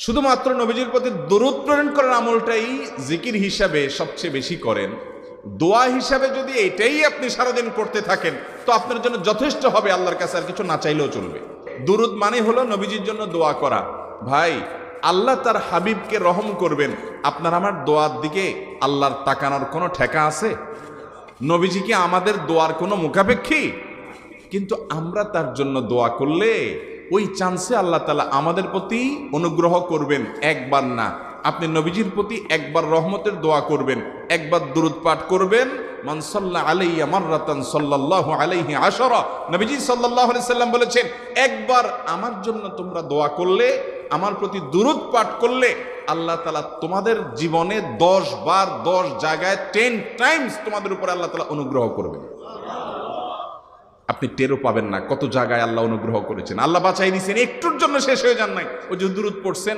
শুধুমাত্র নবীজির প্রতি দরুদ প্রেরণ করার আমলটাই জিকির হিসাবে সবচেয়ে বেশি করেন, দোয়া হিসাবে যদি এটাই আপনি সারাদিন করতে থাকেন তো আপনার জন্য যথেষ্ট হবে, আল্লাহর কাছে আর কিছু না চাইলেও চলবে। দুরুদ মানে হলো নবীজির জন্য দোয়া করা। ভাই, আল্লাহ তার হাবিবকে রহম করবেন, আপনার আমার দোয়ার দিকে আল্লাহর তাকানোর কোনো ঠেকা আছে? নবীজি কি আমাদের দোয়ার কোনো মুখাপেক্ষী? কিন্তু আমরা তার জন্য দোয়া করলে ওই চান্সে আল্লাহ তাআলা আমাদের প্রতি অনুগ্রহ করবেন। একবার না, আপনি নবীজির প্রতি একবার রহমতের দোয়া করবেন, একবার দুরূদ পাঠ করবেন, মান সাল্লা আলাইয়া মাররাতান সাল্লাল্লাহু আলাইহি আশারা। নবীজি সাল্লাল্লাহু আলাইহি সাল্লাম বলেছেন, একবার আমার জন্য তোমরা দোয়া করলে, আমার প্রতি দুরূদ পাঠ করলে, আল্লাহ তাআলা তোমাদের জীবনে 10 বার 10 জায়গায় 10 টাইমস তোমাদের উপরে আল্লাহ তাআলা অনুগ্রহ করবেন। আপনি টেরও পাবেন না কত জায়গায় আল্লাহ অনুগ্রহ করেছেন, আল্লাহ বাঁচাই দিয়েছেন, একটুর জন্য শেষ হয়ে যান নাই। ওই যে দুরূদ পড়ছেন,